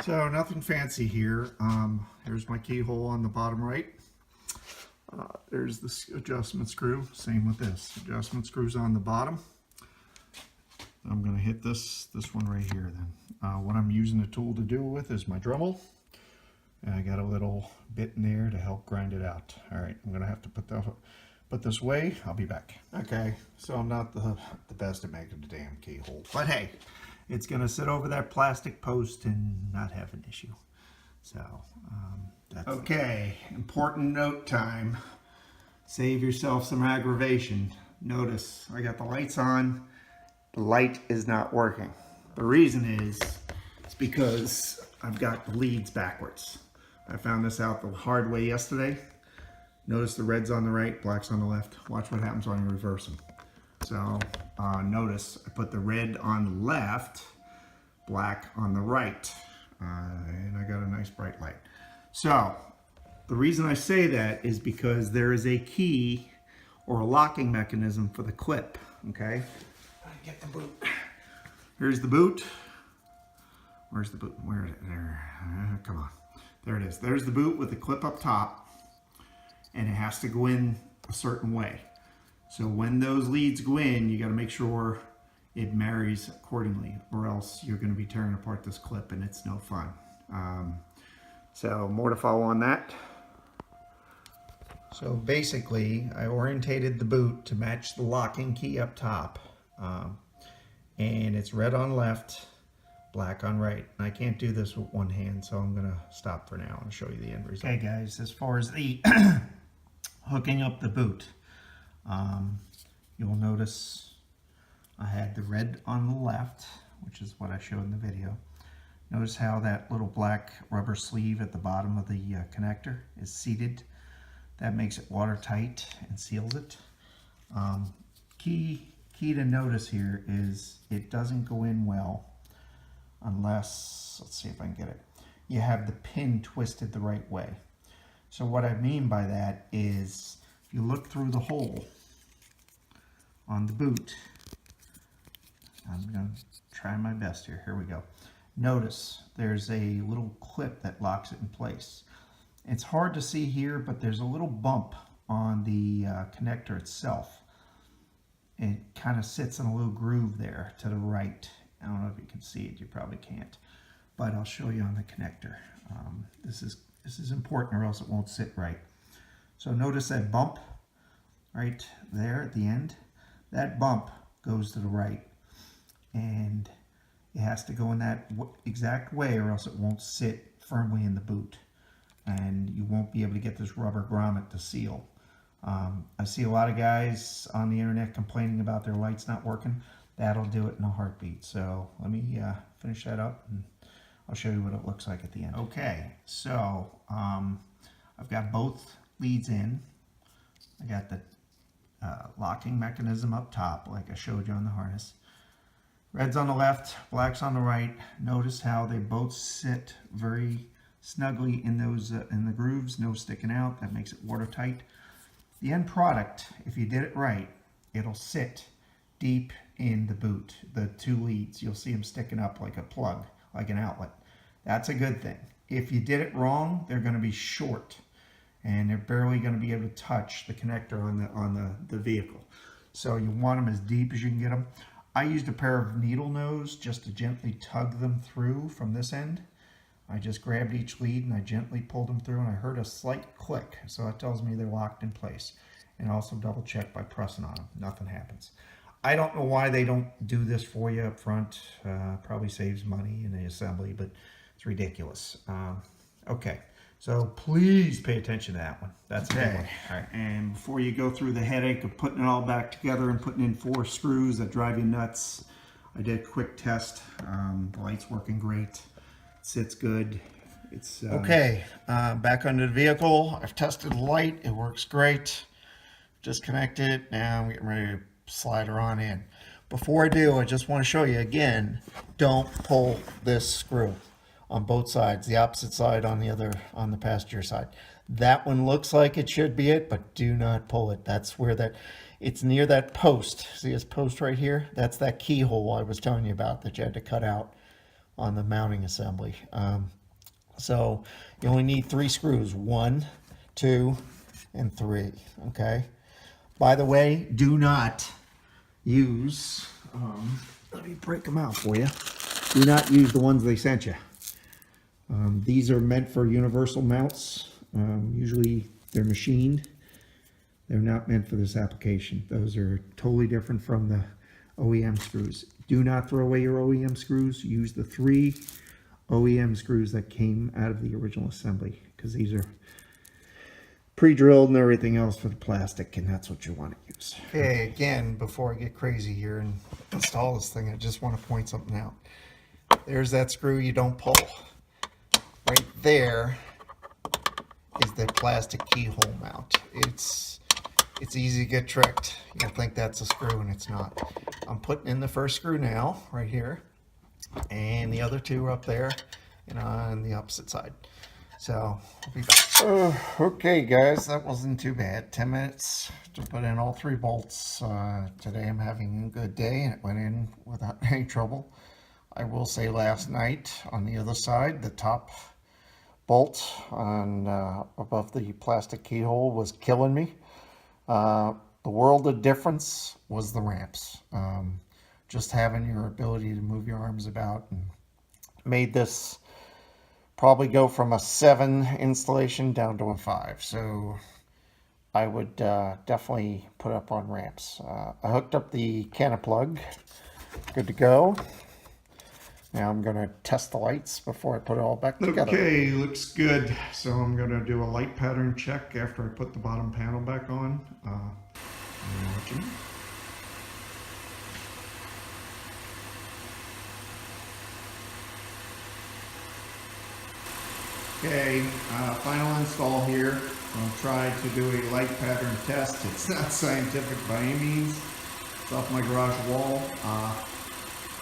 So nothing fancy here. Here's my keyhole on the bottom right. There's this adjustment screw. Same with this. Adjustment screws on the bottom. I'm going to hit this one right here then. What I'm using the tool to do it with is my Dremel. And I got a little bit in there to help grind it out. All right, I'm going to have to put this away. I'll be back. Okay, so I'm not the best at making the damn keyhole. But hey, it's going to sit over that plastic post and not have an issue. So, that's okay. Important note time. Save yourself some aggravation. Notice I got the lights on. The light is not working. The reason is it's because I've got the leads backwards. I found this out the hard way yesterday. Notice the red's on the right, black's on the left. Watch what happens when you reverse them. So notice I put the red on the left, black on the right, and I got a nice bright light. So the reason I say that is because there is a key or a locking mechanism for the clip, okay? Get the boot. Here's the boot. Where's the boot? Where is it? There. Come on. There it is. There's the boot with the clip up top, and it has to go in a certain way. So when those leads go in, you got to make sure it marries accordingly, or else you're going to be tearing apart this clip, and it's no fun. So more to follow on that. So basically, I orientated the boot to match the locking key up top, and it's red on left, black on right. And I can't do this with one hand, so I'm gonna stop for now and show you the end result. Okay guys, as far as the hooking up the boot, you'll notice I had the red on the left, which is what I showed in the video. Notice how that little black rubber sleeve at the bottom of the connector is seated. That makes it watertight and seals it. Key to notice here is it doesn't go in well unless, let's see if I can get it, you have the pin twisted the right way. So what I mean by that is if you look through the hole on the boot, I'm going to try my best here. Here we go. Notice there's a little clip that locks it in place. It's hard to see here, but there's a little bump on the connector itself. It kind of sits in a little groove there to the right. I don't know if you can see it, you probably can't, but I'll show you on the connector. This is important or else it won't sit right. So notice that bump right there at the end. That bump goes to the right, and it has to go in that exact way or else it won't sit firmly in the boot, and you won't be able to get this rubber grommet to seal. I see a lot of guys on the internet complaining about their lights not working. That'll do it in a heartbeat. So let me finish that up and I'll show you what it looks like at the end. Okay, so I've got both leads in. I got the locking mechanism up top like I showed you on the harness. Red's on the left, black's on the right. Notice how they both sit very snugly in those in the grooves, no sticking out. That makes it watertight. The end product, if you did it right, it'll sit deep in the boot. The two leads, you'll see them sticking up like a plug, like an outlet. That's a good thing. If you did it wrong, they're going to be short, and they're barely going to be able to touch the connector on the vehicle. So you want them as deep as you can get them. I used a pair of needle nose just to gently tug them through from this end. I just grabbed each lead and I gently pulled them through, and I heard a slight click. So that tells me they're locked in place. And also double check by pressing on them. Nothing happens. I don't know why they don't do this for you up front. Probably saves money in the assembly, but it's ridiculous. Okay, so please pay attention to that one. That's okay. All right. And before you go through the headache of putting it all back together and putting in 4 screws that drive you nuts, I did a quick test. The light's working great. Sits good. It's okay. Back under the vehicle. I've tested the light. It works great. Just connected it. Now I'm getting ready to slide her on in. Before I do, I just want to show you again. Don't pull this screw on both sides. The opposite side on the passenger side. That one looks like it should be it, but do not pull it. That's where it's near that post. See this post right here? That's that keyhole I was telling you about that you had to cut out on the mounting assembly. So you only need 3 screws, 1, 2, and 3, okay? By the way, do not use, let me break them out for you. Do not use the ones they sent you. These are meant for universal mounts. Usually they're machined. They're not meant for this application. Those are totally different from the OEM screws. Do not throw away your OEM screws. Use the 3 OEM screws that came out of the original assembly, because these are pre-drilled and everything else for the plastic, and that's what you want to use. Okay, again, before I get crazy here and install this thing, I just want to point something out. There's that screw you don't pull. Right there is the plastic keyhole mount. It's easy to get tricked. You'll think that's a screw and it's not. I'm putting in the first screw now, right here, and the other 2 are up there and on the opposite side. So we'll be back. Okay guys, that wasn't too bad. 10 minutes to put in all 3 bolts. Today I'm having a good day and it went in without any trouble. I will say last night on the other side, the top bolt on above the plastic keyhole was killing me. The world of difference was the ramps. Just having your ability to move your arms about and made this probably go from a 7 installation down to a 5. So I would definitely put up on ramps. I hooked up the cannon plug. Good to go. Now I'm going to test the lights before I put it all back together. Okay, looks good. So I'm going to do a light pattern check after I put the bottom panel back on. Okay, final install here. I'll try to do a light pattern test. It's not scientific by any means. It's off my garage wall.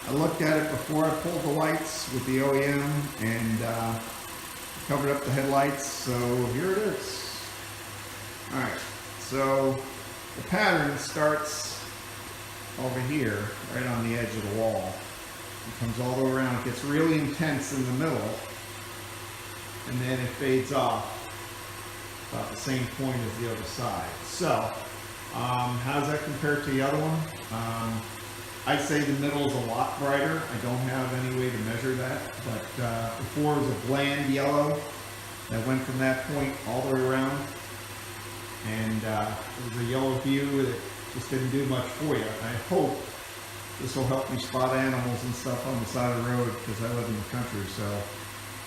I looked at it before I pulled the lights with the OEM and covered up the headlights, so here it is. Alright, so the pattern starts over here, right on the edge of the wall. It comes all the way around, it gets really intense in the middle, and then it fades off about the same point as the other side. So, how does that compare to the other one? I'd say the middle is a lot brighter. I don't have any way to measure that, but before it was a bland yellow that went from that point all the way around, and it was a yellow hue that just didn't do much for you. I hope this will help me spot animals and stuff on the side of the road, because I live in the country, so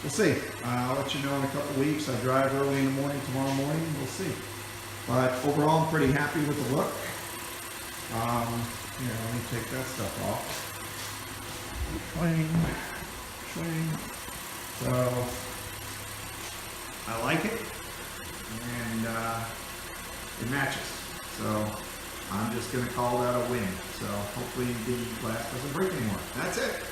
we'll see. I'll let you know in a couple weeks. I drive early in the morning tomorrow morning. We'll see. But overall, I'm pretty happy with the look. Here, let me take that stuff off. Swing. So, I like it, and it matches. So, I'm just going to call that a win. So, hopefully the glass doesn't break anymore. That's it.